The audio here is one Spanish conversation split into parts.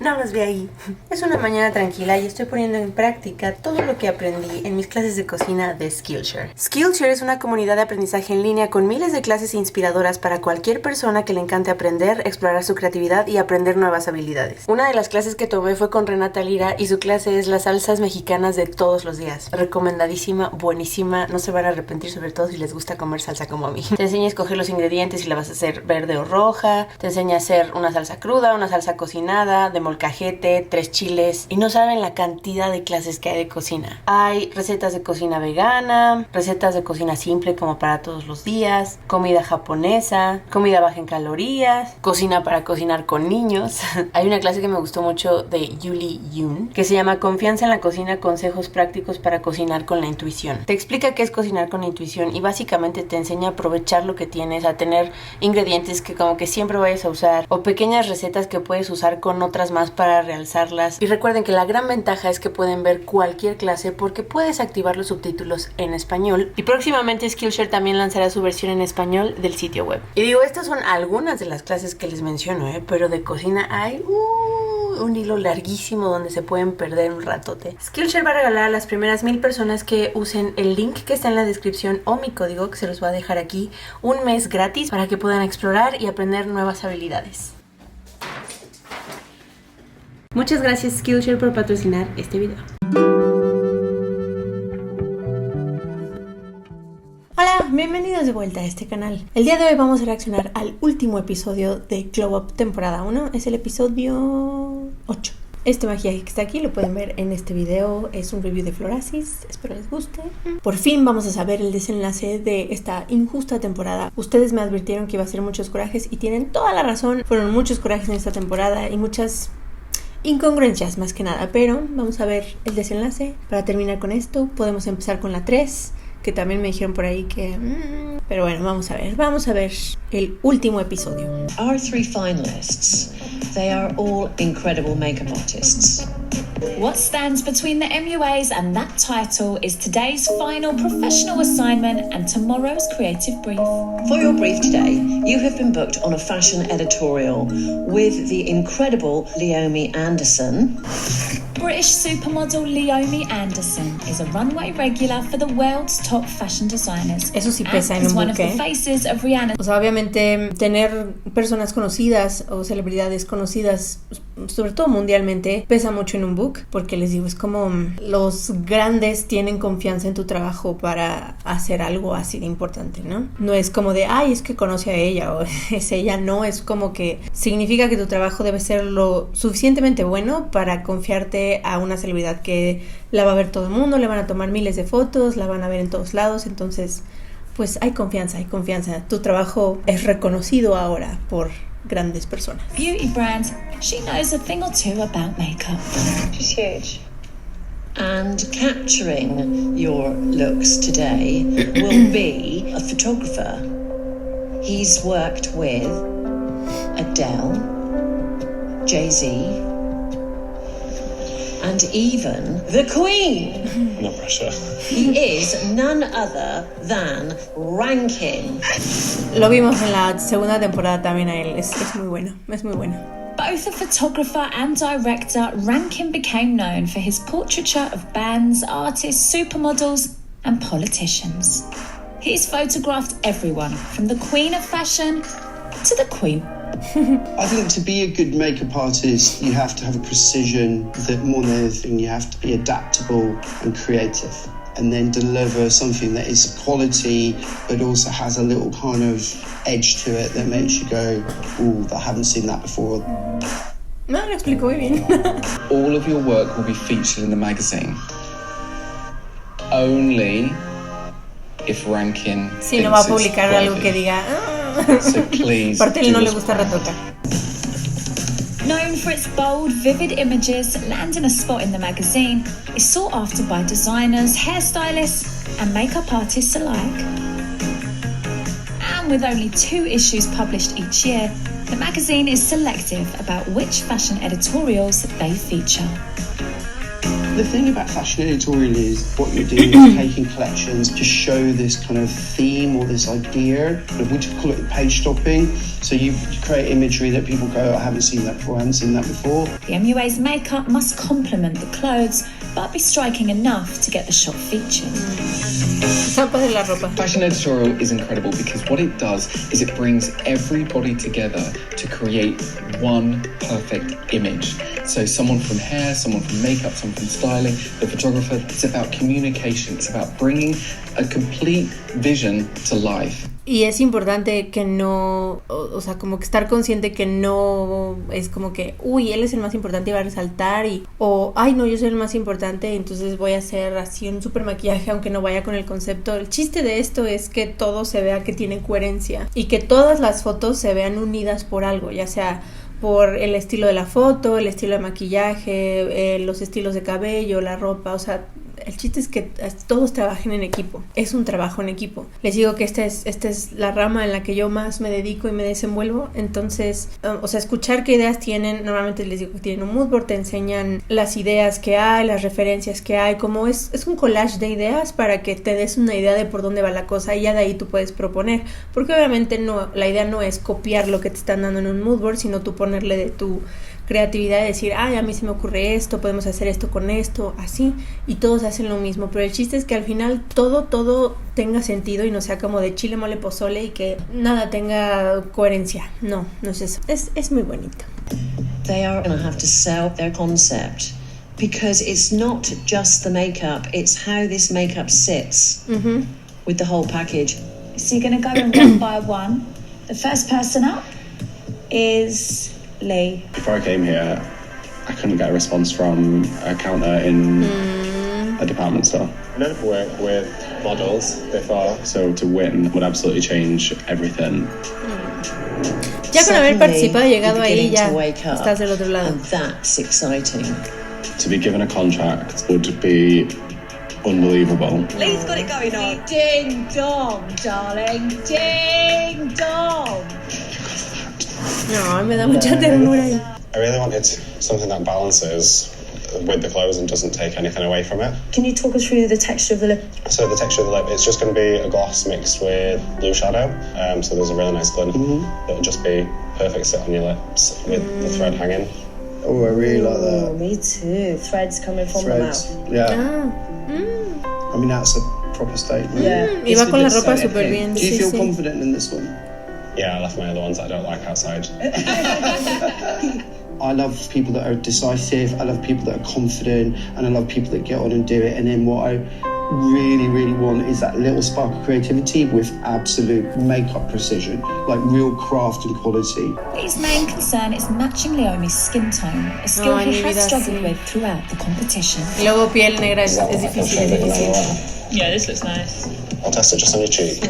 No los ve ahí. Es una mañana tranquila y estoy poniendo en práctica todo lo que aprendí en mis clases de cocina de Skillshare. Skillshare es una comunidad de aprendizaje en línea con miles de clases inspiradoras para cualquier persona que le encante aprender, explorar su creatividad y aprender nuevas habilidades. Una de las clases que tomé fue con Renata Lira y su clase es las salsas mexicanas de todos los días. Recomendadísima, buenísima, no se van a arrepentir, sobre todo si les gusta comer salsa como a mí. Te enseña a escoger los ingredientes si la vas a hacer verde o roja, te enseña a hacer una salsa cruda, una salsa cocinada, de molcajete, 3 chiles, y no saben la cantidad de clases que hay de cocina. Hay recetas de cocina vegana, recetas de cocina simple como para todos los días, comida japonesa, comida baja en calorías, cocina para cocinar con niños. Hay una clase que me gustó mucho de Yuli Yoon que se llama Confianza en la cocina, consejos prácticos para cocinar con la intuición. Te explica qué es cocinar con intuición y básicamente te enseña a aprovechar lo que tienes, a tener ingredientes que como que siempre vayas a usar o pequeñas recetas que puedes usar con otras más para realzarlas. Y recuerden que la gran ventaja es que pueden ver cualquier clase porque puedes activar los subtítulos en español, y próximamente Skillshare también lanzará su versión en español del sitio web. Y digo, estas son algunas de las clases que les menciono, pero de cocina hay un hilo larguísimo donde se pueden perder un ratote. Skillshare va a regalar a las primeras 1000 personas que usen el link que está en la descripción o mi código que se los voy a dejar aquí, un mes gratis para que puedan explorar y aprender nuevas habilidades. Muchas gracias Skillshare por patrocinar este video. Hola, bienvenidos de vuelta a este canal. El día de hoy vamos a reaccionar al último episodio de Glow Up temporada 1. Es el episodio 8. Este maquillaje que está aquí lo pueden ver en este video. Es un review de Florasis, espero les guste. Por fin vamos a saber el desenlace de esta injusta temporada. Ustedes me advirtieron que iba a ser muchos corajes y tienen toda la razón. Fueron muchos corajes en esta temporada y muchas incongruencias más que nada, pero vamos a ver el desenlace. Para terminar con esto podemos empezar con la 3, que también me dijeron por ahí que pero bueno, vamos a ver el último episodio. Our 3 finalists, they are all incredible makeup artists. What stands between the MUAs and that title is today's final professional assignment and tomorrow's creative brief. For your brief today, you have been booked on a fashion editorial with the incredible Leomi Anderson. British supermodel Leomi Anderson is a runway regular for the world's top fashion designers. Eso sí pesa en un one book, of the faces of Rihanna. O sea, obviamente tener personas conocidas o celebridades conocidas, sobre todo mundialmente, pesa mucho en un book, porque les digo, es como los grandes tienen confianza en tu trabajo para hacer algo así de importante, ¿no? No es como de, ay, es que conoce a ella o es ella, no, es como que significa que tu trabajo debe ser lo suficientemente bueno para confiarte a una celebridad que la va a ver todo el mundo, le van a tomar miles de fotos, la van a ver en todos lados, entonces pues hay confianza. Tu trabajo es reconocido ahora por grandes personas. Beauty brands, she knows a thing or two about makeup. She's huge. And capturing your looks today will be a photographer. He's worked with Adele, Jay-Z, and even the Queen. No pressure. He is none other than Rankin. Lo vimos en la segunda temporada también a él, es muy bueno. Both a photographer and director, Rankin became known for his portraiture of bands, artists, supermodels, and politicians. He's photographed everyone from the Queen of Fashion to the Queen. I think to be a good makeup artist, you have to have a precision, that more than anything, you have to be adaptable and creative, and then deliver something that is quality, but also has a little kind of edge to it that makes you go, ooh, I haven't seen that before. No, lo explico muy bien. All of your work will be featured in the magazine. Only if Rankin Sí, no va a publicar algo que diga... So please. Aparte él no le gusta retocar. Known for its bold, vivid images, landing a spot in the magazine is sought after by designers, hairstylists, and makeup artists alike. And with only 2 issues published each year, the magazine is selective about which fashion editorials they feature. The thing about fashion editorial is what you're doing is taking collections to show this kind of theme or this idea. We call it page stopping. So you create imagery that people go, I haven't seen that before, I haven't seen that before. The MUA's makeup must complement the clothes, but be striking enough to get the shop featured. Tapa de la ropa. Fashion editorial is incredible because what it does is it brings everybody together to create one perfect image. So someone from hair, someone from makeup, someone from styling, the photographer. It's about communication. It's about bringing a complete vision to life. Y es importante que no, o sea, como que estar consciente que no es como que, uy, él es el más importante y va a resaltar o, ay, no, yo soy el más importante, entonces voy a hacer así un super maquillaje aunque no vaya con el concepto. El chiste de esto es que todo se vea que tiene coherencia y que todas las fotos se vean unidas por algo, ya sea por el estilo de la foto, el estilo de maquillaje, los estilos de cabello, la ropa, o sea, el chiste es que todos trabajen en equipo. Es un trabajo en equipo. Les digo que esta es la rama en la que yo más me dedico y me desenvuelvo. Entonces, o sea, escuchar qué ideas tienen. Normalmente les digo que tienen un mood board, te enseñan las ideas que hay, las referencias que hay. Como es un collage de ideas para que te des una idea de por dónde va la cosa y ya de ahí tú puedes proponer. Porque obviamente no, la idea no es copiar lo que te están dando en un mood board, sino tú ponerle de tu creatividad y decir, ay, a mí se me ocurre esto, podemos hacer esto con esto, así, y todos hacen lo mismo, pero el chiste es que al final todo tenga sentido y no sea como de chile, mole, pozole y que nada tenga coherencia. No es eso, es muy bonito. They are going to have to sell their concept because it's not just the makeup, it's how this makeup sits with the whole package. So you're going to go in one by one. The first person up is Lee. Before I came here, I couldn't get a response from a counter in a department store. I never worked with models before, so to win would absolutely change everything. Ya con haber participado y llegado ahí beginning ya to wake up, estás del otro lado. and that's exciting. To be given a contract would be unbelievable. Lee's got it going on. Ding dong, darling. Ding dong. No, me da mucha ternura ahí. I really wanted something that balances with the clothes and doesn't take anything away from it. Can you talk us through the texture of the lip? So the texture of the lip, it's just going to be a gloss mixed with blue shadow. So there's a really nice glint. It'll just be perfect sit on your lips with the thread hanging. Oh, I really like that. Me too. Threads coming from Threads. the mouth. Yeah. I mean, that's a proper statement. Yeah. Y va con la ropa súper bien. Do you Sí, feel sí. confident in this one? Yeah, I left my other ones that I don't like outside. I love people that are decisive, I love people that are confident, and I love people that get on and do it. And then what I really, really want is that little spark of creativity with absolute makeup precision, like real craft and quality. His main concern is matching Leomi's skin tone, a skill Ay, he mi has vida, struggled sí. with throughout the competition. Y luego piel negra es difícil, es difícil. Yeah, this looks nice. I'll test it just on your cheek.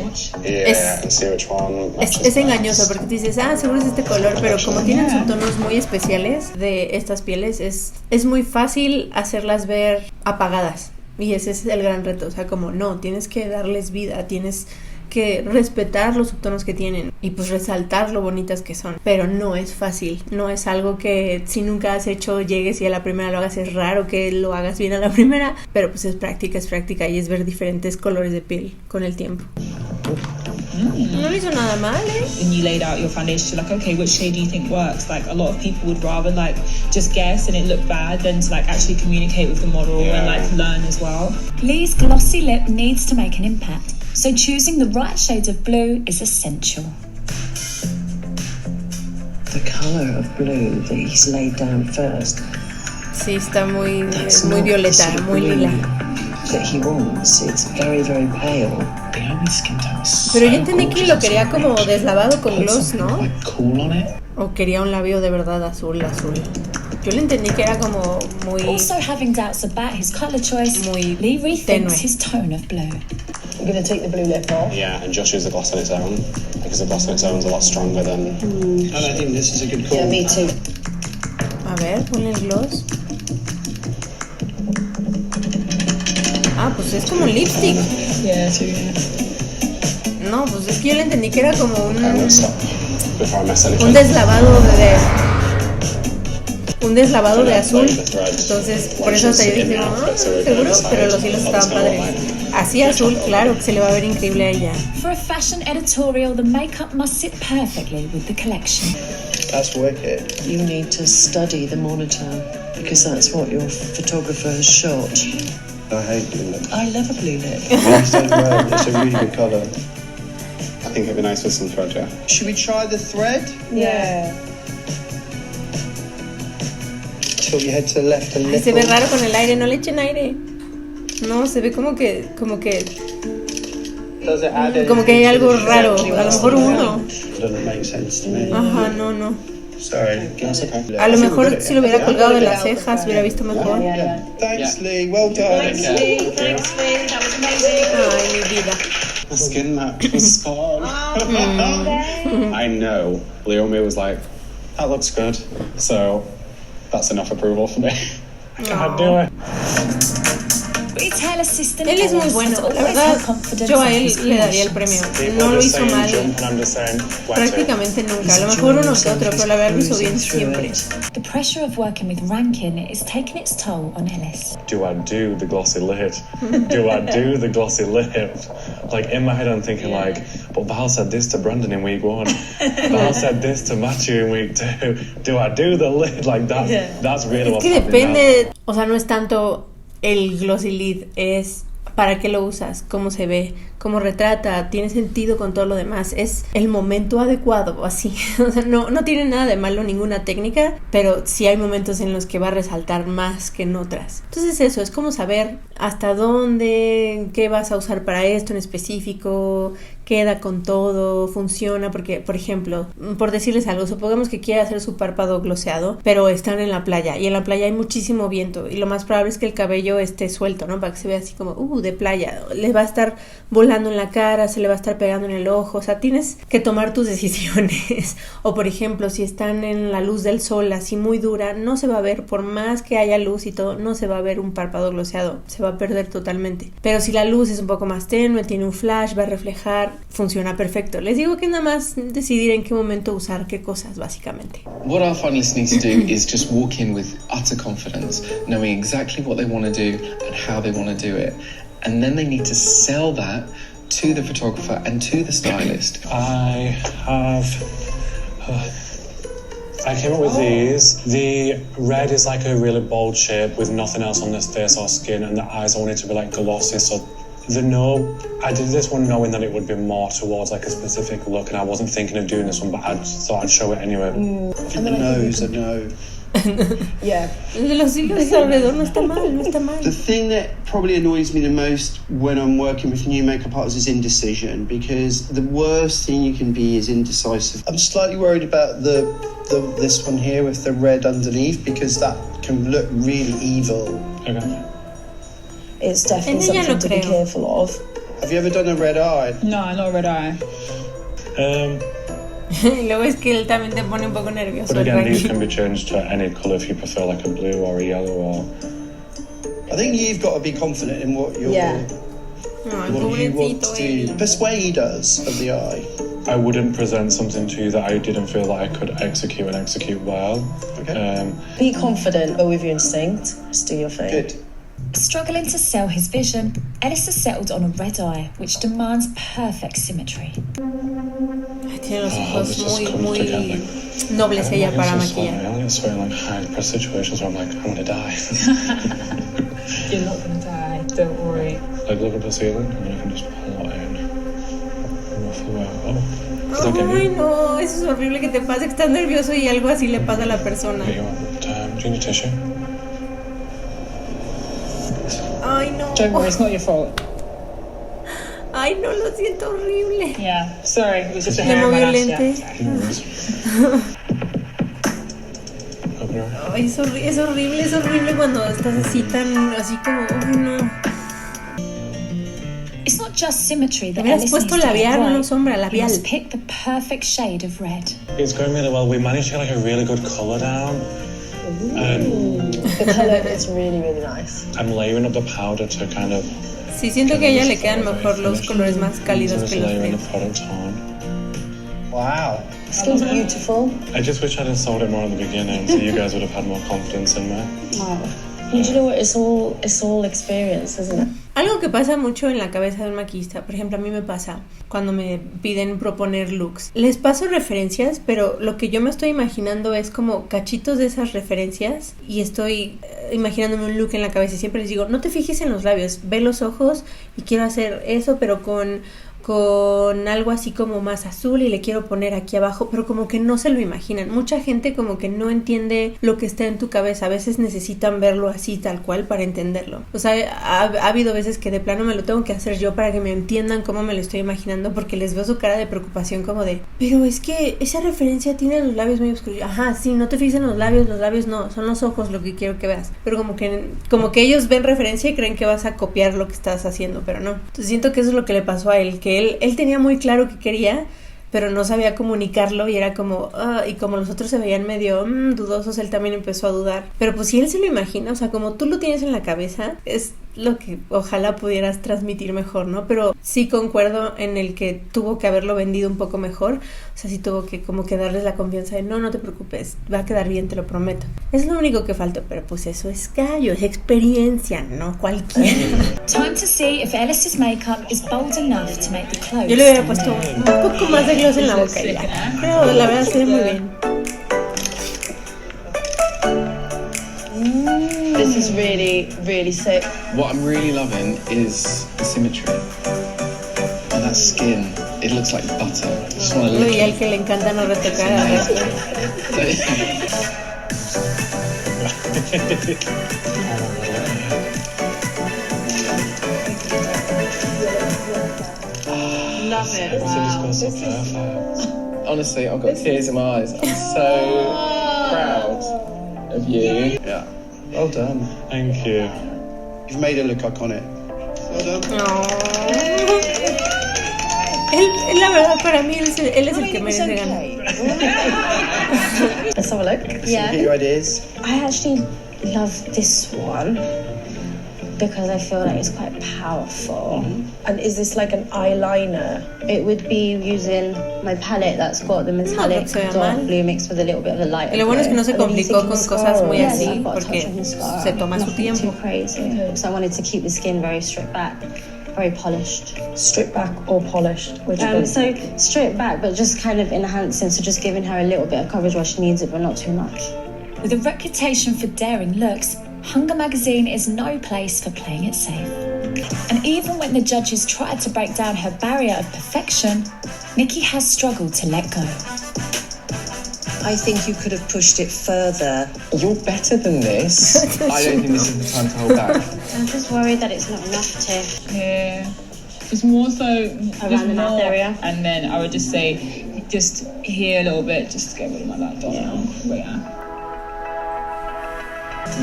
Yeah, and see which one matches Es best. engañoso porque tú dices, seguro es este color, pero como tienen subtonos muy especiales de estas pieles, es muy fácil hacerlas ver apagadas. Y ese es el gran reto, o sea, como no, tienes que darles vida, tienes que respetar los subtonos que tienen y pues resaltar lo bonitas que son, pero no es fácil, no es algo que si nunca has hecho llegues y a la primera lo hagas. Es raro que lo hagas bien a la primera, pero pues es práctica y es ver diferentes colores de piel con el tiempo. No lo hizo nada mal, When you laid out your foundation, like, okay, which shade do you think works? Like, a lot of people would rather like just guess and it look bad than to like actually communicate with the model and like learn as well. Lee's glossy lip needs to make an impact, so choosing the right shades of blue is essential. The colour of blue that he's laid down first. Sí, está muy That's muy not the violeta, sort of muy blue lila. that he wants. It's very, very pale. Leomi's skin tone is so Pero yo entendí que lo gorgeous, quería it's como rich. deslavado con Put gloss, something, ¿no? like cool on it. O quería un labio de verdad azul. Yo le entendí que era como muy... Also having doubts about his colour choice, Muy Lee rethinks tenue. his tone of blue. You're going to take the blue lip off? Yeah, and just use the gloss on its own because the gloss on its own is a lot stronger than. And I think this is a good call. Yeah, me too. A ver, ponle el gloss. Pues es como un lipstick. Yeah, too. No, pues es que yo le entendí que era como I'm gonna stop before I mess anything. un deslavado un deslavado de azul. Entonces, por eso hasta yo dije, seguro, pero los hilos estaban padres. Así azul, claro, que se le va a ver increíble a ella. For a fashion editorial, the makeup must sit perfectly with the collection. That's wicked. You need to study the monitor because that's what your photographer has shot. I hate blue lip. I love a blue lip. It's a really good colour. I think it'd be nice with some thread, yeah. Should we try the thread? Yeah. Tilt your head to the left a Ay, little. se ve raro con el aire, no le echen aire. No, se ve como que Does it add como que hay anything to algo the raro, shape? a lo mejor uno. Doesn't make sense to me. Ajá, no. Sorry. That's okay. A lo mejor si lo hubiera colgado de las cejas hubiera visto mejor. Yeah. Thanks, Lee. Well done. Thanks, Lee. That was amazing. Ay, mi vida. The skin match was spot on. I know. Leomi was like, that looks good. So that's enough approval for me. I can't do it. Retail assistant Él es muy Ellis bueno, has la always verdad. had confidence Yo a in él his le daría el creations. premio. No lo hizo mal. Prácticamente nunca. A lo mejor uno que otro, pero la verdad lo hizo bien siempre. The pressure of working with Rankin is taking its toll on Ellis. Do I do the glossy lid? Do I do the glossy lid? Like in my head I'm thinking like, but Val said this to Brandon in week 1. Val said this to Matthew in week 2. Do I do the lid? Like that's really Es what's que happening now. depende, o sea, no es tanto el glossy lid, es para qué lo usas, cómo se ve, cómo retrata, tiene sentido con todo lo demás, es el momento adecuado, así. O sea, no tiene nada de malo ninguna técnica, pero sí hay momentos en los que va a resaltar más que en otras. Entonces eso, es como saber hasta dónde, qué vas a usar para esto en específico, queda con todo, funciona, porque, por ejemplo, por decirles algo, supongamos que quiere hacer su párpado gloseado, pero están en la playa, y en la playa hay muchísimo viento, y lo más probable es que el cabello esté suelto, ¿no? Para que se vea así como, de playa, le va a estar volando en la cara, se le va a estar pegando en el ojo, o sea, tienes que tomar tus decisiones. O por ejemplo, si están en la luz del sol así muy dura, no se va a ver, por más que haya luz y todo, no se va a ver un párpado gloseado, se va a perder totalmente. Pero si la luz es un poco más tenue, tiene un flash, va a reflejar, funciona perfecto. Les digo que nada más decidir en qué momento usar qué cosas, básicamente. What our finalists need to do is just walk in with utter confidence, knowing exactly what they want to do and how they want to do it. And then they need to sell that to the photographer and to the stylist. I came up with these. The red is like a really bold shape with nothing else on this face or skin, and the eyes I wanted to be like glossy. So I did this one knowing that it would be more towards like a specific look, and I wasn't thinking of doing this one, but I thought I'd show it anyway. The nose, I know. Yeah. El de los hilos alrededor no está mal. The thing that probably annoys me the most when I'm working with new makeup artists is indecision, because the worst thing you can be is indecisive. I'm slightly worried about this one here with the red underneath, because that can look really evil. Okay. It's definitely Ella something no to be creo. careful of. Have you ever done a red eye? No, not a red eye. Y luego es que él también te pone un poco nervioso. But again, el these Rankin. can be changed to any colour if you prefer, like a blue or a yellow or. I think you've got to be confident in what you're Yeah. Ay, what you want pobrecito to él. do. Persuade us of the eye. I wouldn't present something to you that I didn't feel that I could execute well. Okay. Be confident, go with your instinct. Just do your thing. Good. Struggling to sell his vision, Ellis has settled on a red eye, which demands perfect symmetry. Ay, tiene los Oh, ojos this is muy complicated. nobles ella para I maquillar. get sweating like high press situations where I'm like, I'm gonna die. You're not gonna die, don't worry. Like look at the ceiling and then I can just pull it in. Ruffle it. Oh, does that get Ay, you? no, eso es horrible que te pase, que estás nervioso y algo así le pasa a la persona. Get you up. Do you need tissue? Ay, no. Don't worry, it's not your fault. Ay, no, lo siento horrible. Yeah, sorry, it was just a Le hair in my movió lash. lente. Yeah. No worries. Open your eye. Ay, es horrible cuando estás así así como, ay, no. It's not just symmetry that Le hubieras Ellis puesto needs to get labial, no right. sombra, He labial. must pick the perfect shade of red. It's going really well. We managed to get like a really good colour down. The colour is really, really nice. I'm layering up the powder to kind of. Sí, siento que a ella le quedan mejor los colores más cálidos Just que los layering the fríos. product on. Wow. Skin's beautiful. I just wish I'd have sold it more at the beginning, so you guys would have had more confidence in me. And you know what? It's all experience, isn't it? Algo que pasa mucho en la cabeza de un maquillista, por ejemplo, a mí me pasa cuando me piden proponer looks. Les paso referencias, pero lo que yo me estoy imaginando es como cachitos de esas referencias y estoy imaginándome un look en la cabeza y siempre les digo, no te fijes en los labios, ve los ojos y quiero hacer eso, pero con algo así como más azul y le quiero poner aquí abajo, pero como que no se lo imaginan. Mucha gente como que no entiende lo que está en tu cabeza, a veces necesitan verlo así tal cual para entenderlo. O sea, ha habido veces que de plano me lo tengo que hacer yo para que me entiendan cómo me lo estoy imaginando, porque les veo su cara de preocupación como de, pero es que esa referencia tiene los labios muy oscuros. Ajá, sí, no te fijes en los labios no, son los ojos lo que quiero que veas. Pero como que ellos ven referencia y creen que vas a copiar lo que estás haciendo, pero no. Entonces siento que eso es lo que le pasó a él, que él tenía muy claro que quería, pero no sabía comunicarlo y era como, y como los otros se veían medio dudosos, él también empezó a dudar. Pero pues si él se lo imagina, o sea, como tú lo tienes en la cabeza, es lo que ojalá pudieras transmitir mejor, ¿no? Pero sí concuerdo en el que tuvo que haberlo vendido un poco mejor, o sea, sí tuvo que como que darles la confianza de no te preocupes, va a quedar bien, te lo prometo. Es lo único que faltó, pero pues eso es callo, es experiencia, no cualquiera. Time to see if Ellis's makeup is bold enough to make the clothes. Yo le hubiera puesto un poco más de gloss en la boca y ya, pero la verdad se ve muy bien. This is really, really sick. What I'm really loving is the symmetry. And that skin, it looks like butter. I just want to lick Y al it. que le encanta no retocar a ver. Love it. So just got so perfect. Honestly, I've got tears in my eyes. I'm so proud of you. Yeah. Well done. Thank you. You've made her look iconic. Well done. Él, la verdad, para mí, él es el que merece ganar. Let's have a look. Yeah. Get your ideas. I actually love this one because I feel like it's quite powerful. And is this like an eyeliner? It would be using my palette that's got the metallic se vea dark mal. blue mixed with a little bit of a light. Y lo bueno es que no se complicó con cosas muy Yes, así I've got a porque touch of mascara. se toma su Nothing tiempo. too crazy. So I wanted to keep the skin very stripped back, very polished. Stripped back or polished? Which one? So stripped back, but just kind of enhancing, so just giving her a little bit of coverage where she needs it, but not too much. With a reputation for daring looks, Hunger Magazine is no place for playing it safe. And even when the judges tried to break down her barrier of perfection, Nikki has struggled to let go. I think you could have pushed it further. You're better than this. I don't think this is the time to hold back. I'm just worried that it's not enough to... Yeah. It's more so Around the mouth area. and then I would just say, just here a little bit, just to get rid of my laptop. But yeah.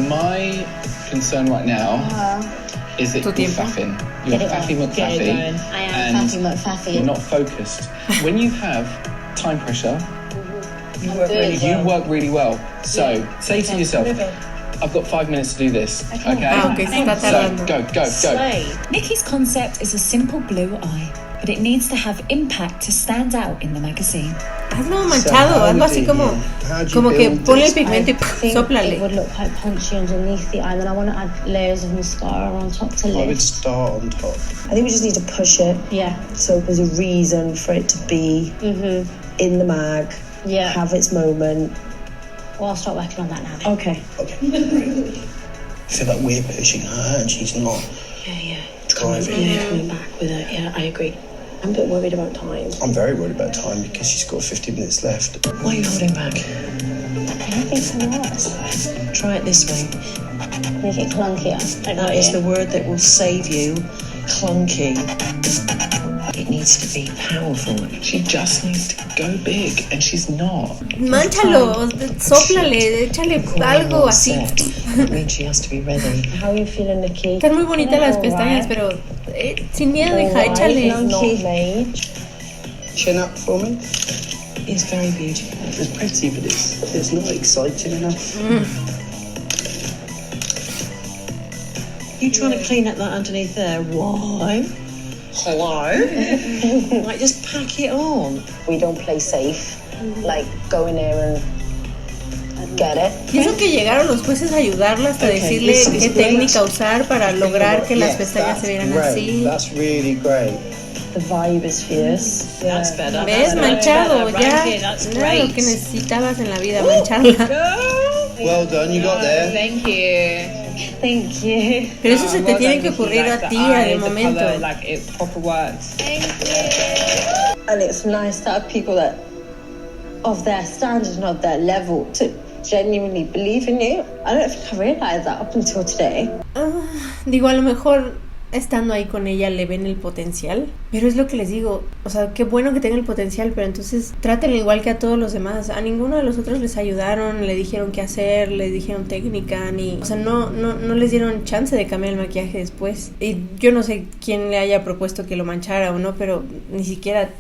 My concern right now is that Tu you're tiempo. faffing. You're Faffy Get it McFaffy. going. I am And Faffy McFaffy. you're not focused. When you have time pressure, you work really well. So say to yourself, I've got 5 minutes to do this. Okay? Ok, se está So tardando. go. Nikki's concept is a simple blue eye, but it needs to have impact to stand out in the magazine. Hazlo manchado, hazlo así como que ponle el pigmento y I think sóplale. it would look quite punchy underneath the eye, and then I want to add layers of mascara on top to I would lift. start on top. I think we just need to push it. Yeah. So there's a reason for it to be in the mag, Yeah. have its moment. Well, I'll start working on that now. Okay. I feel like we're pushing her and she's not Yeah. driving. Yeah, coming back with it. Yeah, I agree. I'm a bit worried about time. I'm very worried about time because she's got 50 minutes left. Why are you holding back? Anything so worse. Try it this way. Make it clunkier. That is the word that will save you. Clunky. It needs to be powerful. She just needs to go big, and she's not. Mánchalo, sóplale, échale algo así. That means she has to be ready. How are you feeling, Nikki? Están muy bonitas las pestañas, pero sin miedo, hija, échale. Chin up for me. It's very beautiful. It's pretty, but it's not exciting enough. You trying to clean up that underneath there? Why? Hello? Like, just pack it on. We don't play safe, like go in there and get it. Pienso que llegaron los jueces a ayudarla hasta decirle this is qué great. técnica usar para lograr que las Yes, pestañas se vieran great. así. That's really great. The vibe is fierce. That's better. ¿Ves? That's Manchado, better. ya. Rankin, that's Era great. lo que necesitabas en la vida, mancharla. Well done, you got there. Thank you. Thank you. Pero eso se te Well tiene done, que Nikki, ocurrir like, a the ti eye, de the momento. colour, like it proper works. And it's nice to have people that of their standard and of their level to genuinely believe in you. I don't think I realized that up until today. Digo, a lo mejor estando ahí con ella le ven el potencial, pero es lo que les digo, o sea, qué bueno que tenga el potencial, pero entonces trátenlo igual que a todos los demás. A ninguno de los otros les ayudaron, le dijeron qué hacer, le dijeron técnica, ni, o sea, no les dieron chance de cambiar el maquillaje después. Y yo no sé quién le haya propuesto que lo manchara o no, pero ni siquiera,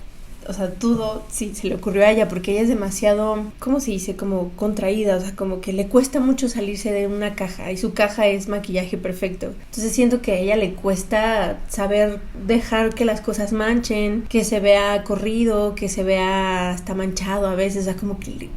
o sea, dudo si se le ocurrió a ella, porque ella es demasiado, ¿cómo se dice? Como contraída, o sea, como que le cuesta mucho salirse de una caja, y su caja es maquillaje perfecto. Entonces siento que a ella le cuesta saber dejar que las cosas manchen, que se vea corrido, que se vea hasta manchado a veces, o sea, como que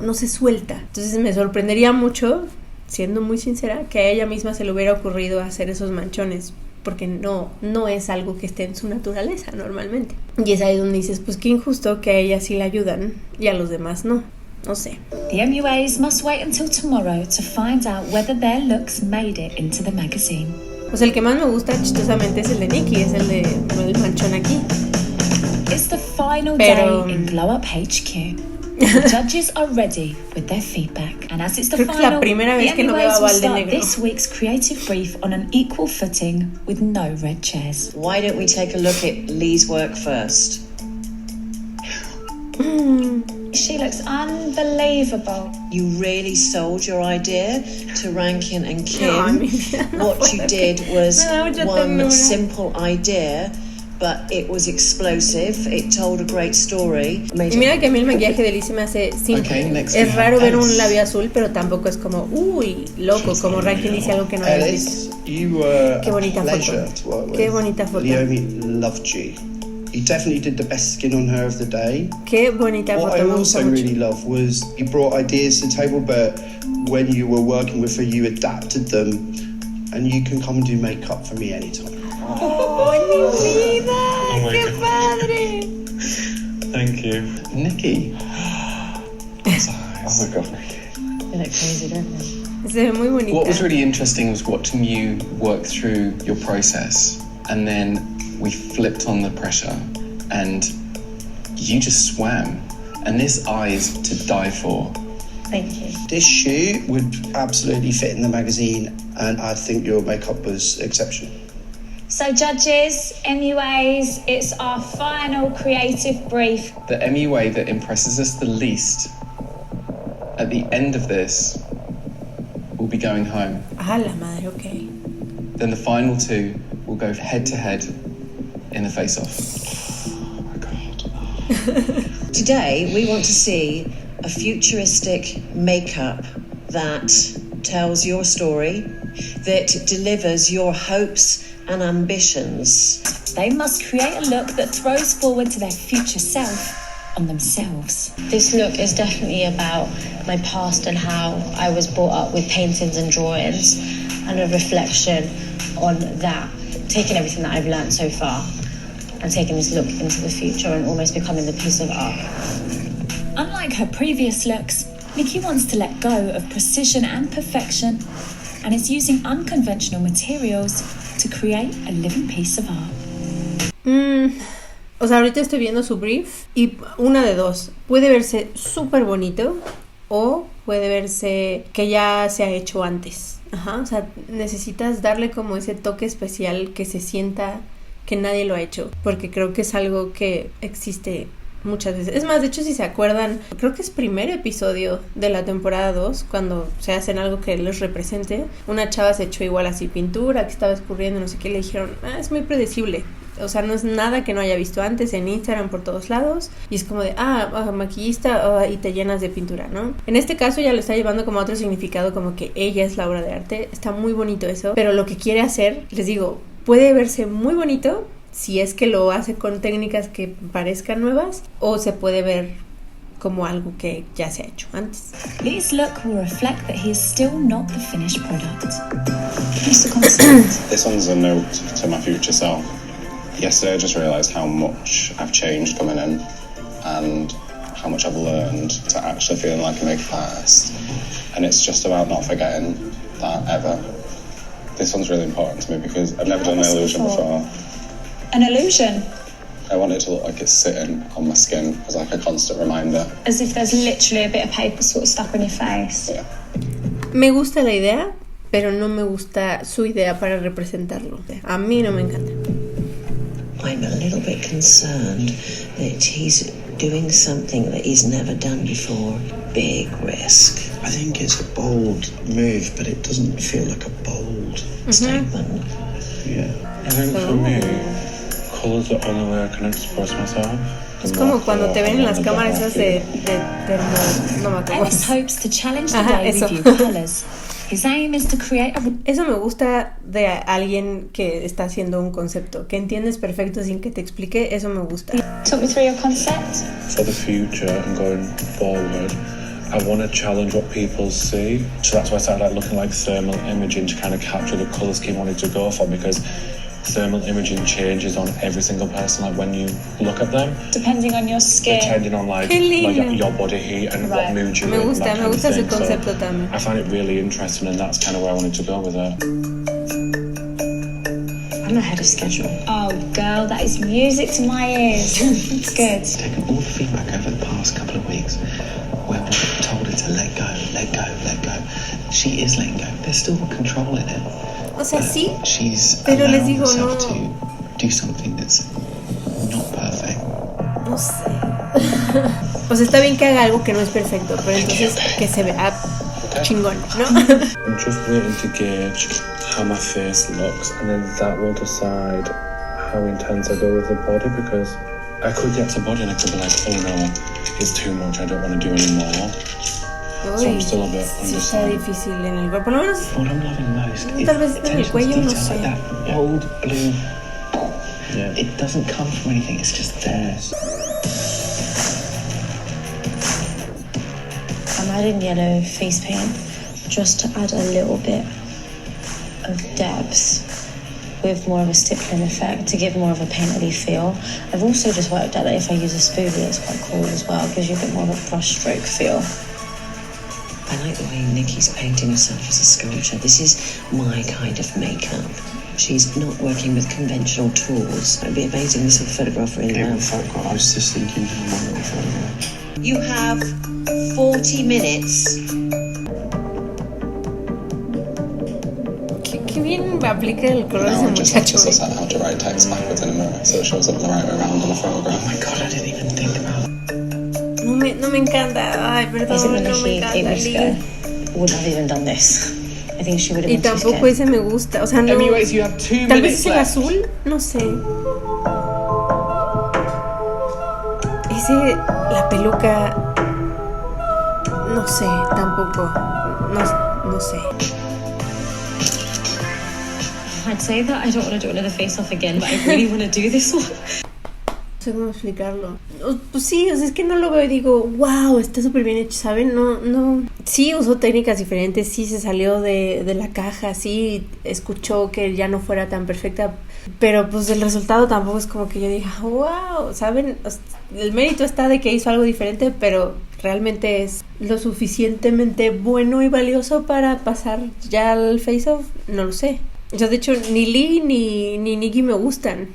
no se suelta. Entonces me sorprendería mucho, siendo muy sincera, que a ella misma se le hubiera ocurrido hacer esos manchones, porque no es algo que esté en su naturaleza normalmente. Y es ahí donde dices, pues qué injusto que a ella sí la ayudan y a los demás no. No sé. The MUAs must wait until tomorrow to find out whether their looks made it into the magazine. Pues el que más me gusta chistosamente es el de Nikki, es el de el manchón aquí. It's the final Pero- day in Glow Up HQ. The judges are ready with their feedback, and as it's the Creo que es la final, primera vez the que no veo a MUAs will Val de start negro. this week's creative brief on an equal footing with no red chairs. Why don't we take a look at Lee's work first? She looks unbelievable. You really sold your idea to Rankin and Kim. No, mi vida, no What you puede. did was Me da mucha one ternura. simple idea, but it was explosive. It told a great story. Y mira que a mí el maquillaje de Liz se me hace simple. Okay, next Es we have raro ver un Alice. labio azul, pero tampoco es como, uy, loco, como Rankin dice algo que no había visto. Alice, you were Qué bonita a pleasure foto. to work with. Qué bonita foto. Leomi loved you. You definitely did the best skin on her of the day. Qué bonita What foto, I me gusta also mucho. really loved was you brought ideas to the table, but when you were working with her, you adapted them, and you can come and do makeup for me anytime. ¡Ay, mi vida! Oh my ¡Qué God. padre! Thank you. Nikki. Those Oh eyes. my god. They look crazy, don't they? Se ve muy bonita. What was really interesting was watching you work through your process, and then we flipped on the pressure, and you just swam. And this eye is to die for. Thank you. This shoot would absolutely fit in the magazine, and I think your makeup was exceptional. So judges, MUAs, it's our final creative brief. The MUA that impresses us the least at the end of this will be going home. Ah, la madre, ok. Then the final two will go head to head in the face-off. Oh my god. Today, we want to see a futuristic makeup that tells your story, that delivers your hopes and ambitions. They must create a look that throws forward to their future self on themselves. This look is definitely about my past and how I was brought up with paintings and drawings, and a reflection on that, taking everything that I've learned so far and taking this look into the future and almost becoming the piece of art. Unlike her previous looks, Nikki wants to let go of precision and perfection and is using unconventional materials to create a living piece of art. O sea, ahorita estoy viendo su brief y una de dos. Puede verse súper bonito o puede verse que ya se ha hecho antes. Ajá, o sea, necesitas darle como ese toque especial que se sienta que nadie lo ha hecho, porque creo que es algo que existe muchas veces. Es más, de hecho, si se acuerdan, creo que es primer episodio de la temporada 2, cuando se hacen algo que les represente. Una chava se echó igual así pintura, que estaba escurriendo, no sé qué, le dijeron, es muy predecible. O sea, no es nada que no haya visto antes en Instagram por todos lados. Y es como de, maquillista, y te llenas de pintura, ¿no? En este caso ya lo está llevando como a otro significado, como que ella es la obra de arte. Está muy bonito eso. Pero lo que quiere hacer, les digo, puede verse muy bonito si es que lo hace con técnicas que parezcan nuevas o se puede ver como algo que ya se ha hecho antes. Lee's look will reflect that he is still not the finished product. What's the concept? This one's a note to my future self. Yesterday I just realised how much I've changed coming in and how much I've learned to actually feeling like a makeup artist. And it's just about not forgetting that ever. This one's really important to me because I've never done an illusion before. An illusion? I want it to look like it's sitting on my skin as like a constant reminder. As if there's literally a bit of paper sort of stuck on your face. Yeah. Me gusta la idea, pero no me gusta su idea para representarlo. A mí no me encanta. I'm a little bit concerned that he's doing something that he's never done before. Big risk. I think it's a bold move, but it doesn't feel like a bold Statement. Yeah. I think for me, colour's the only way I can express myself. Es como cuando te ven en las cámaras esas de termo, no me acuerdo. Ellis hopes to challenge the Ajá, way eso. we view colours. His aim is to create a... Eso me gusta de alguien que está haciendo un concepto, que entiendes perfecto sin que te explique, eso me gusta. Talk me through your concept. For the future and going forward, I want to challenge what people see. So that's why I started like looking like thermal imaging to kind of capture the colour scheme I wanted to go for, because thermal imaging changes on every single person, like when you look at them, Depending on your skin. depending on like your body heat and what mood you're Me in. gusta, that me kind of gusta ese thing. So concepto también. I find it really interesting, and that's kind of where I wanted to go with it. I'm ahead of schedule. Oh, girl, that is music to my ears. It's good. Taken all the feedback over the past couple of weeks where we've told her to let go. She is letting go. There's still control in it. O sea, sí, She's pero les allowing digo, herself no. to do something that's not perfect. No sé. O sea, está bien que haga algo que no es perfecto, pero entonces que se vea chingón, ¿no? I'm just waiting to gauge how my face looks, and then that will decide how intense I go with the body, because I could get to body and I could be like, oh no, it's too much, I don't want to do anymore. So I'm still a bit Sí, está undecided. difícil en el cuerpo. Por lo menos, What I'm loving most is tal vez en el attention to cuello, no detail, sé. like that bold blue. It doesn't come from anything, it's just there. I'm adding yellow face paint just to add a little bit of depth with more of a stippling effect to give more of a painterly feel. I've also just worked out that if I use a spoolie, it's quite cool as well. It gives you a bit more of a brush stroke feel. I like the way Nikki's painting herself as a sculpture. This is my kind of makeup. She's not working with conventional tools. It'd be amazing this will photograph her in It will love. photograph. I was just thinking of one little photograph. You have 40 minutes. qué bien aplica el color Now ese I just have muchacho. to suss out how to write text backwards in a mirror so it shows up the right way around in a photograph. Oh my god, I didn't even think about it. No me encanta. Ay, perdón, Basically, no me she 8 encanta. weeks Lee. ago wouldn't have even done this. I think she would have Y been too tampoco scared. ese me gusta. O sea, no. Anyways, you have 2 Tal vez minutes es el left. azul, no sé. Ese, la peluca, no sé, tampoco. No sé. I'd say that I don't want to do another face-off again, but I really want to do this one. No sé cómo explicarlo. Pues sí, o sea, es que no lo veo y digo, wow, está súper bien hecho, ¿saben? No. Sí usó técnicas diferentes, sí se salió de la caja, sí escuchó que ya no fuera tan perfecta, pero pues el resultado tampoco es como que yo diga, wow, ¿saben? O sea, el mérito está de que hizo algo diferente, pero realmente es lo suficientemente bueno y valioso para pasar ya al face-off, no lo sé. Yo, de hecho, ni Lee ni Nikki me gustan.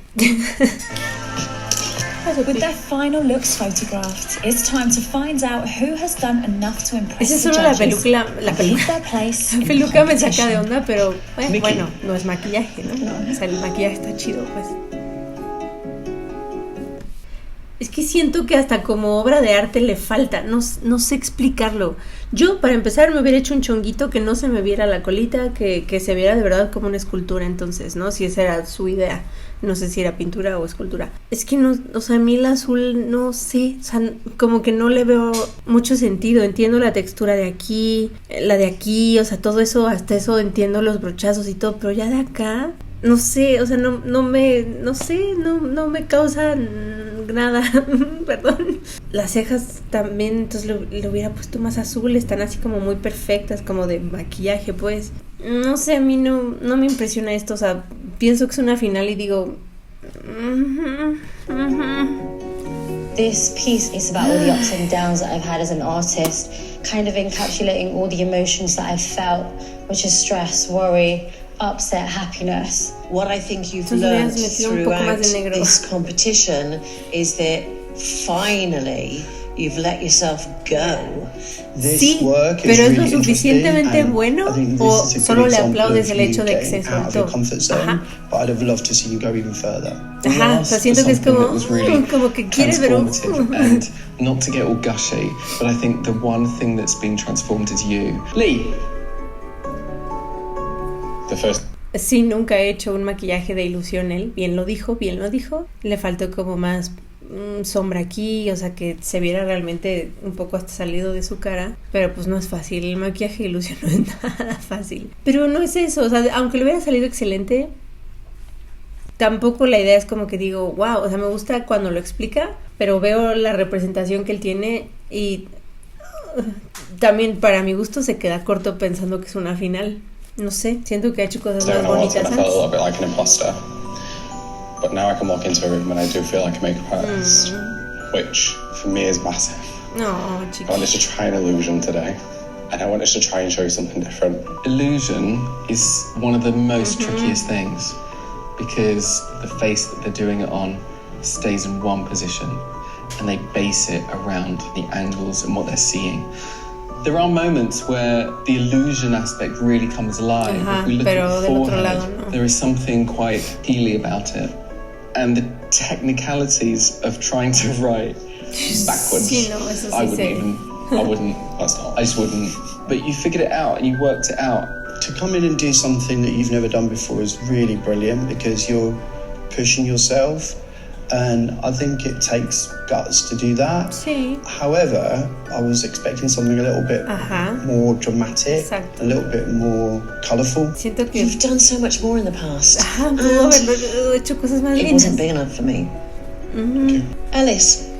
With their final looks photographed, it's time to find out who has done enough to impress Esa es the solo la judges. peluca. Leave their place La in peluca me saca de competition. onda, pero Nikki. bueno, no es maquillaje, ¿no? O sea, el maquillaje está chido, pues. Es que siento que hasta como obra de arte le falta, no sé explicarlo. Yo, para empezar, me hubiera hecho un chonguito que no se me viera la colita, que se viera de verdad como una escultura, entonces, ¿no? Si esa era su idea. No sé si era pintura o escultura. Es que no, o sea, a mí el azul, no sé, o sea, como que no le veo mucho sentido. Entiendo la textura de aquí, la de aquí, o sea, todo eso, hasta eso entiendo los brochazos y todo, pero ya de acá, no sé, o sea, no me causa nada, perdón. Las cejas también, entonces le hubiera puesto más azul, están así como muy perfectas, como de maquillaje, pues. No sé, a mí no me impresiona esto, o sea, pienso que es una final y digo... This piece is about all the ups and downs that I've had as an artist, kind of encapsulating all the emotions that I've felt, which is stress, worry, upset, happiness. What I think you've learned throughout this competition is that finally you've let yourself go. Sí, pero ¿es lo suficientemente bueno o solo le aplaudes el hecho de que se soltó? Ajá. But I'd have loved to see you go even further. Ajá, o sea, siento que es como que quiere ver un... And not to get all gushy, but I think the one thing that's been transformed is you. Lee! The first... Sí, nunca he hecho un maquillaje de ilusión él. Bien lo dijo. Le faltó como más sombra aquí, o sea, que se viera realmente un poco hasta salido de su cara. Pero pues no es fácil, el maquillaje de ilusión no es nada fácil. Pero no es eso, o sea, aunque le hubiera salido excelente, tampoco la idea es como que digo, wow, o sea, me gusta cuando lo explica, pero veo la representación que él tiene y también para mi gusto se queda corto pensando que es una final. No sé, siento que ha hecho cosas más bonitas antes. I felt a little bit like an imposter, but now I can walk into a room and I do feel like a makeup artist, which for me is massive. No, I wanted to try an illusion today, and I wanted to try and show you something different. Illusion is one of the most trickiest things because the face that they're doing it on stays in one position and they base it around the angles and what they're seeing. There are moments where the illusion aspect really comes alive. If we look at the forehead, there is something quite healy about it. And the technicalities of trying to write backwards, sí, no, eso sí I just wouldn't. But you figured it out and you worked it out. To come in and do something that you've never done before is really brilliant because you're pushing yourself. And I think it takes guts to do that. Sí. However, I was expecting something a little bit more dramatic, a little bit more colourful. Siento que you've done so much more in the past. Pudo haberlo hecho cosas más lindas. It wasn't big enough for me. Okay. Alice.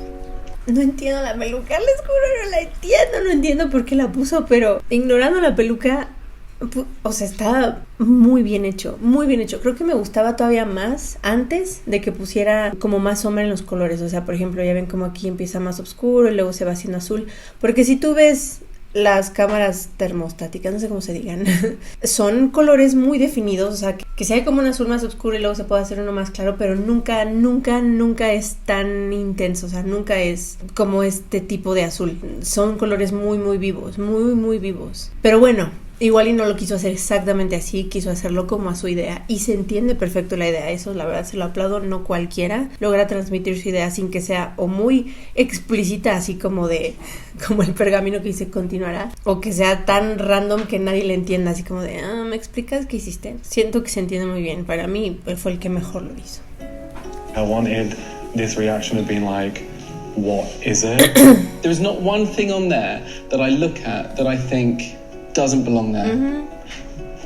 No entiendo la peluca, les juro, no entiendo por qué la puso, pero ignorando la peluca, o sea, está muy bien hecho. Creo que me gustaba todavía más antes de que pusiera como más sombra en los colores. O sea, por ejemplo, ya ven como aquí empieza más oscuro y luego se va haciendo azul. Porque si tú ves las cámaras termostáticas, no sé cómo se digan, son colores muy definidos. O sea, que sea como un azul más oscuro y luego se puede hacer uno más claro, pero nunca es tan intenso. O sea, nunca es como este tipo de azul. Son colores muy vivos, muy vivos. Pero bueno, igual y no lo quiso hacer exactamente así, quiso hacerlo como a su idea y se entiende perfecto la idea. Eso la verdad se lo aplaudo, no cualquiera logra transmitir su idea sin que sea o muy explícita, así como el pergamino que dice continuará, o que sea tan random que nadie le entienda, así como de ¿me explicas qué hiciste? Siento que se entiende muy bien. Para mí fue el que mejor lo hizo. I wanted this reaction of being like, what is it? There's not one thing on there that I look at that I think doesn't belong there.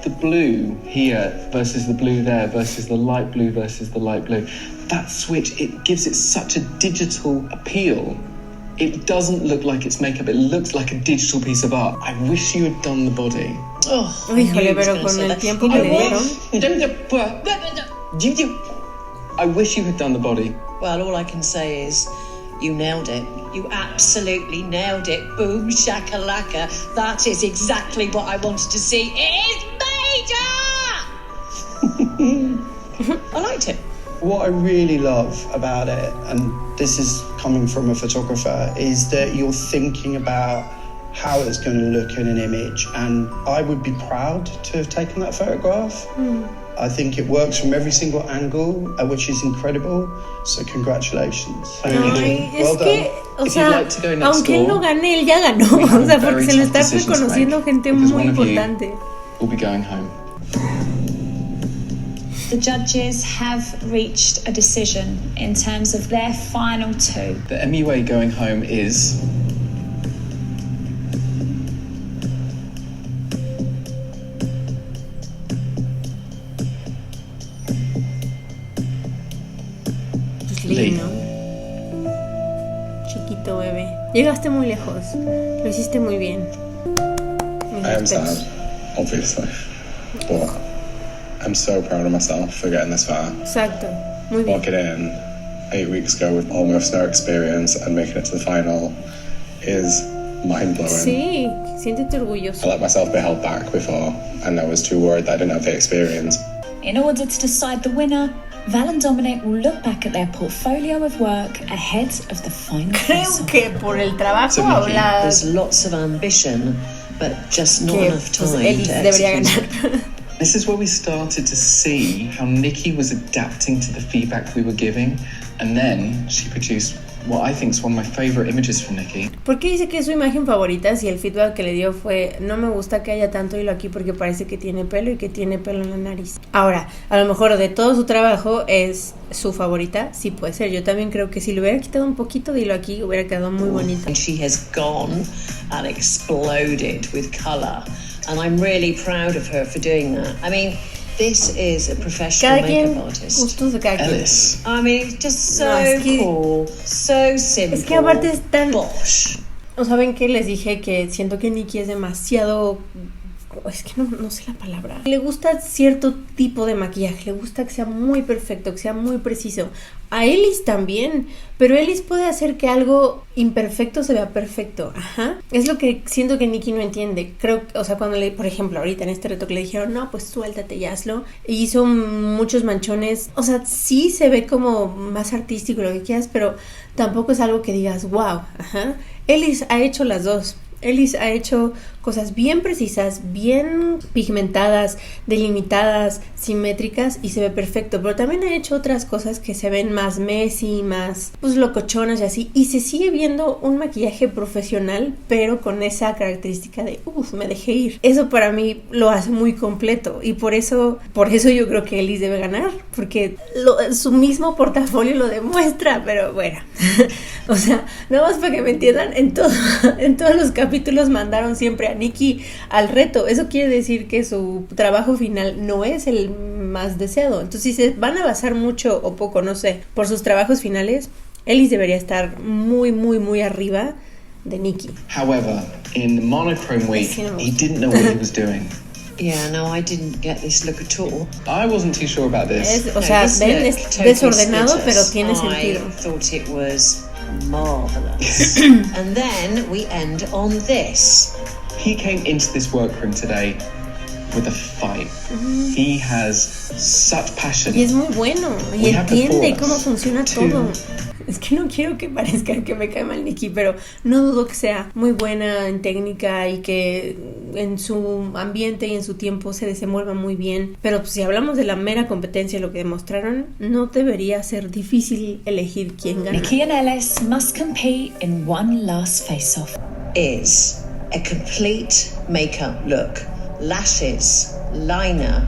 The blue here versus the blue there versus the light blue versus the light blue. That switch, it gives it such a digital appeal. It doesn't look like it's makeup, it looks like a digital piece of art. I wish you had done the body. Híjole, pero con el tiempo que le dieron. I wish you had done the body. Well, all I can say is you nailed it. You absolutely nailed it. Boom, shakalaka. That is exactly what I wanted to see. It is major! I liked it. What I really love about it, and this is coming from a photographer, is that you're thinking about how it's going to look in an image. And I would be proud to have taken that photograph. I think it works from every single angle, which is incredible. So congratulations. Ay, well es que, o sea, like aunque él no gane, él ya ganó. O sea, porque se lo está reconociendo gente muy importante. We'll be going home. The judges have reached a decision in terms of their final two. The MUA going home is... divino. Chiquito bebé. Llegaste muy lejos. Lo hiciste muy bien. I am sad, obviously. But I'm so proud of myself for getting this far. Exacto. Muy bien. Walking in 8 weeks ago with almost no experience and making it to the final is mind-blowing. Sí, siéntete orgulloso. I let myself be held back before, and I was too worried that I didn't have the experience. In order to decide the winner, Val and Dominic will look back at their portfolio of work ahead of the final. Creo que por el trabajo So, habla there's lots of ambition, but just not que enough pues, time Ellis to debería execute. ganar. This is where we started to see how Nikki was adapting to the feedback we were giving, and then she produced what I think is one of my favorite images from Nikki. ¿Por qué dice que es su imagen favorita si el feedback que le dio fue no me gusta que haya tanto hilo aquí porque parece que tiene pelo y que tiene pelo en la nariz? Ahora, a lo mejor de todo su trabajo es su favorita, sí puede ser. Yo también creo que si le hubiera quitado un poquito de hilo aquí hubiera quedado muy bonita. And she has gone and exploded with colour, and I'm really proud of her for doing that. I mean, this is a professional Cada quien, makeup artist. gustos de cada quien. Ellis. I mean, it's just so No, es que- cool, so simple. Es que aparte es tan... Bosh. ¿O saben qué? Les dije que siento que Nikki es demasiado... Es que no sé la palabra. Le gusta cierto tipo de maquillaje. Le gusta que sea muy perfecto, que sea muy preciso. A Ellis también. Pero Ellis puede hacer que algo imperfecto se vea perfecto. Ajá. Es lo que siento que Nikki no entiende. Creo, o sea, cuando por ejemplo, ahorita en este reto que le dijeron, no, pues suéltate y hazlo. Y hizo muchos manchones. O sea, sí se ve como más artístico lo que quieras, pero tampoco es algo que digas, wow. Ajá. Ellis ha hecho las dos. Ellis ha hecho cosas bien precisas, bien pigmentadas, delimitadas, simétricas y se ve perfecto, pero también ha hecho otras cosas que se ven más messy, más pues locochonas y así, y se sigue viendo un maquillaje profesional, pero con esa característica de me dejé ir. Eso para mí lo hace muy completo y por eso yo creo que Ellis debe ganar, porque su mismo portafolio lo demuestra, pero bueno, o sea, nada más para que me entiendan, en todos los capítulos mandaron siempre a Nikki al reto. Eso quiere decir que su trabajo final no es el más deseado. Entonces, si se van a basar mucho o poco, no sé, por sus trabajos finales, Ellis debería estar muy, muy, muy arriba de Nikki. However, in Monochrome Week, he didn't know what he was doing. Yeah, no, I didn't get this look at all. I wasn't too sure about this. O sea, This ven, look es totally desordenado, split us. pero tiene sentido. I thought it was marvellous. And then we end on this. He came into this workroom today with a fight. He has such passion. Y es muy bueno, y We have entiende before cómo us funciona two- todo. Es que no quiero que parezca que me cae mal Nikki, pero no dudo que sea muy buena en técnica y que en su ambiente y en su tiempo se desenvuelva muy bien. Pero pues, si hablamos de la mera competencia, lo que demostraron, no debería ser difícil elegir quién gana. Nikki and Ellis must compete in one last face-off. Is a complete makeup look. Lashes, liner,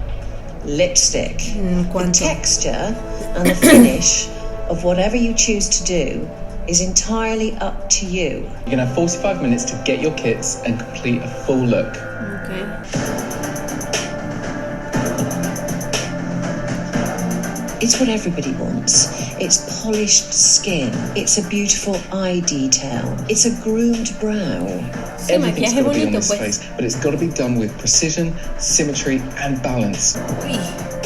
lipstick. The ¿Cuánto? texture and the finish of whatever you choose to do is entirely up to you. You're gonna have 45 minutes to get your kits and complete a full look. Okay. It's what everybody wants. It's polished skin. It's a beautiful eye detail. It's a groomed brow. Sí, Everything's maquillaje got to be on bonito, this pues. face, but it's got to be done with precision, symmetry, and balance.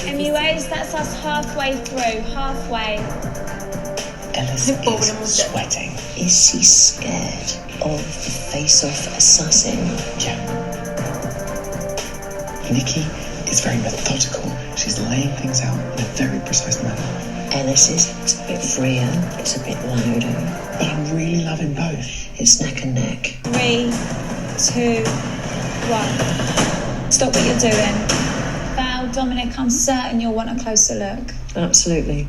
Anyways, that's us halfway through. Halfway. Ellis Ay, pobre is muchacha. sweating. Is she scared of the face-off assassin? Yeah. Nikki is very methodical. She's laying things out in a very precise manner. Ellis is it's a bit freer, it's a bit louder. But I'm really loving both. It's neck and neck. 3, 2, 1. Stop what you're doing. Val, Dominic, I'm certain you'll want a closer look. Absolutely.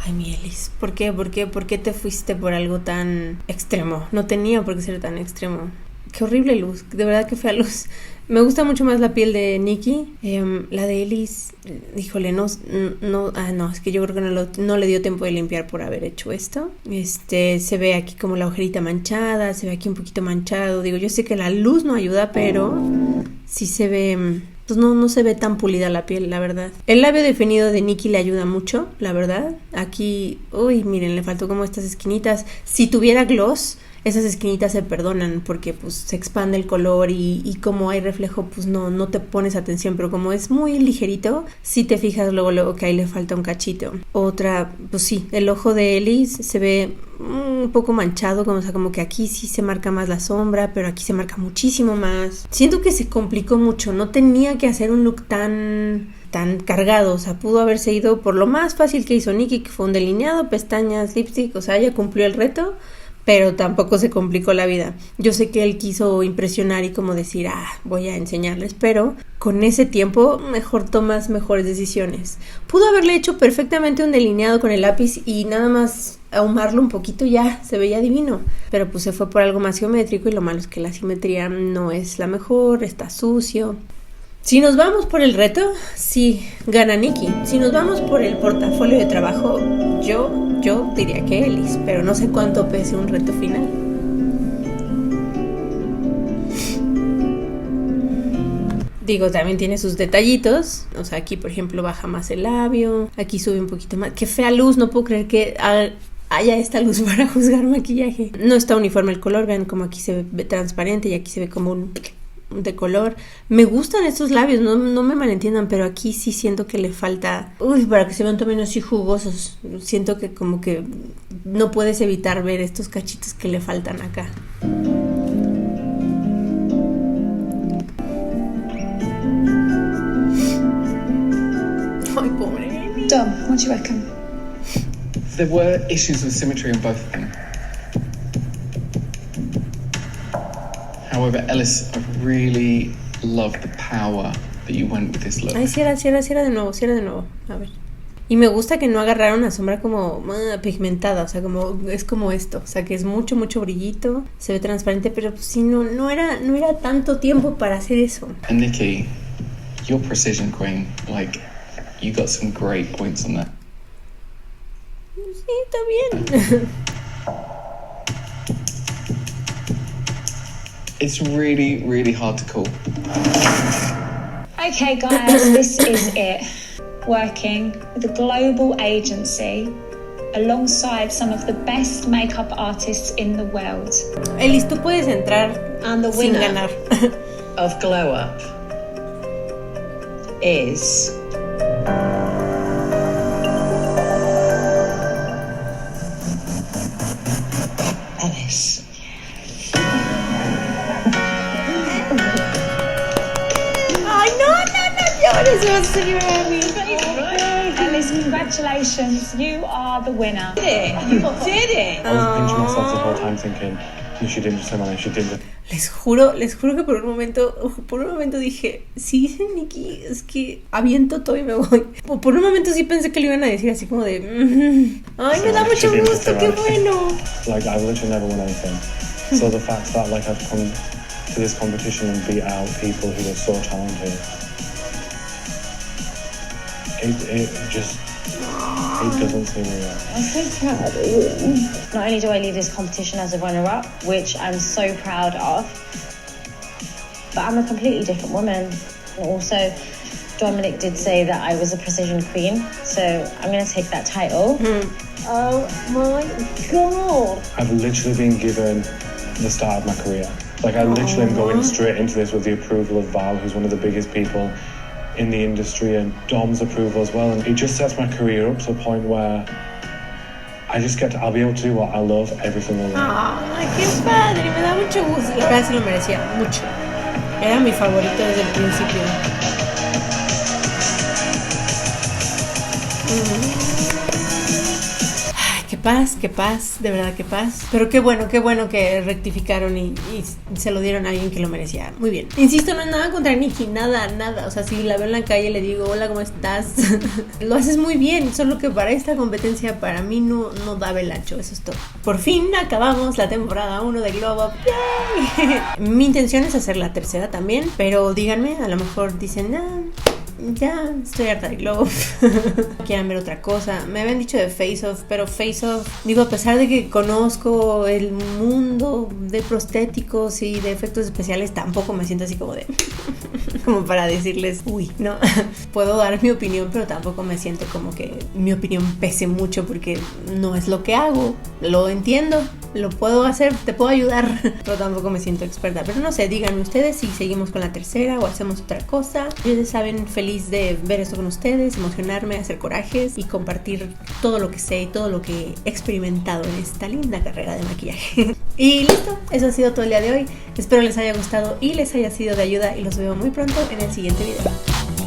Ay, mi Ellis, ¿por qué? ¿Por qué te fuiste por algo tan extremo? No tenía por qué ser tan extremo. Qué horrible luz, de verdad que fea luz. Me gusta mucho más la piel de Nikki. La de Ellis, híjole, no, es que yo creo que no le dio tiempo de limpiar por haber hecho esto. Se ve aquí como la ojerita manchada, se ve aquí un poquito manchado. Digo, yo sé que la luz no ayuda, pero sí se ve Entonces no se ve tan pulida la piel, la verdad. El labio definido de Nikki le ayuda mucho, la verdad. Aquí, uy, miren, le faltó como estas esquinitas. Si tuviera gloss, esas esquinitas se perdonan porque pues se expande el color y como hay reflejo pues no te pones atención, pero como es muy ligerito, si te fijas luego que ahí le falta un cachito. Otra, pues sí, el ojo de Ellie se ve un poco manchado, como que aquí sí se marca más la sombra, pero aquí se marca muchísimo más. Siento que se complicó mucho, no tenía que hacer un look tan cargado, o sea, pudo haberse ido por lo más fácil que hizo Nikki, que fue un delineado, pestañas, lipstick, o sea, ella cumplió el reto, pero tampoco se complicó la vida. Yo sé que él quiso impresionar y como decir, voy a enseñarles, pero con ese tiempo mejor tomas mejores decisiones. Pudo haberle hecho perfectamente un delineado con el lápiz y nada más ahumarlo un poquito, ya se veía divino, pero pues se fue por algo más geométrico y lo malo es que la simetría no es la mejor, está sucio. Si nos vamos por el reto, sí, gana Nikki. Si nos vamos por el portafolio de trabajo, yo diría que Ellis, pero no sé cuánto pese un reto final. Digo, también tiene sus detallitos. O sea, aquí, por ejemplo, baja más el labio. Aquí sube un poquito más. Qué fea luz, no puedo creer que haya esta luz para juzgar maquillaje. No está uniforme el color, vean como aquí se ve transparente y aquí se ve como un de color. Me gustan estos labios, no me malentiendan, pero aquí sí siento que le falta, para que se vean también así jugosos. Siento que como que no puedes evitar ver estos cachitos que le faltan acá. Ay, pobre. Dom, what do you reckon? There were issues with symmetry in both of them. However, Ellis, I really love the power that you went with this look. Ay, cierra de nuevo. A ver. Y me gusta que no agarraron una sombra como pigmentada, o sea, es como esto, o sea, que es mucho brillito, se ve transparente, pero pues sí, no era tanto tiempo para hacer eso. And Nikki, your precision queen, like, you got some great points on that. Sí, está bien. It's really, really hard to call. Okay, guys, this is it. Working with a global agency alongside some of the best makeup artists in the world. Ellis, tú puedes entrar and the sin winner ganar. of Glow Up is Ellis. Ay, no llores, Ellis, congratulations, you are the winner. You did it. I was pinching myself the whole time thinking, she didn't just say my name, she didn't. Les juro que por un momento dije, si dicen Nikki, es que aviento todo y me voy. O por un momento sí pensé que le iban a decir así como de, ay, me da mucho gusto, qué bueno. Like, I've literally never won anything. So the fact that, like, I've come to this competition and beat out people who are so talented, it doesn't seem real. I'm so proud of you. Not only do I leave this competition as a runner-up, which I'm so proud of, but I'm a completely different woman. And also, Dominic did say that I was a precision queen, so I'm going to take that title. Oh my God. I've literally been given the start of my career. Like, I literally am going straight into this with the approval of Val, who's one of the biggest people in the industry, and Dom's approval as well, and it just sets my career up to a point where I'll be able to do what I love every single day. Ay, qué padre, me da mucho gusto. La verdad se lo merecía mucho. Era mi favorito desde el principio. Ay, qué paz, de verdad qué paz. Pero qué bueno que rectificaron y se lo dieron a alguien que lo merecía. Muy bien. Insisto, no es nada contra Nikki, nada. O sea, si la veo en la calle le digo, hola, ¿cómo estás? Lo haces muy bien, solo que para esta competencia para mí no daba el ancho, eso es todo. Por fin acabamos la temporada 1 de Glow Up. ¡Yay! Mi intención es hacer la tercera también, pero díganme, a lo mejor dicen, ya estoy harta de Glow Up. Quieran ver otra cosa. Me habían dicho de Face Off, pero Face Off, digo, a pesar de que conozco el mundo de prostéticos y de efectos especiales, tampoco me siento así como de como para decirles, uy, no, puedo dar mi opinión, pero tampoco me siento como que mi opinión pese mucho porque no es lo que hago. Lo entiendo, lo puedo hacer, te puedo ayudar, pero tampoco me siento experta. Pero no sé, díganme ustedes si seguimos con la tercera o hacemos otra cosa. Yo, ya saben, feliz de ver esto con ustedes, emocionarme, hacer corajes y compartir todo lo que sé y todo lo que he experimentado en esta linda carrera de maquillaje. Y listo, eso ha sido todo el día de hoy. Espero les haya gustado y les haya sido de ayuda y los veo muy pronto en el siguiente video.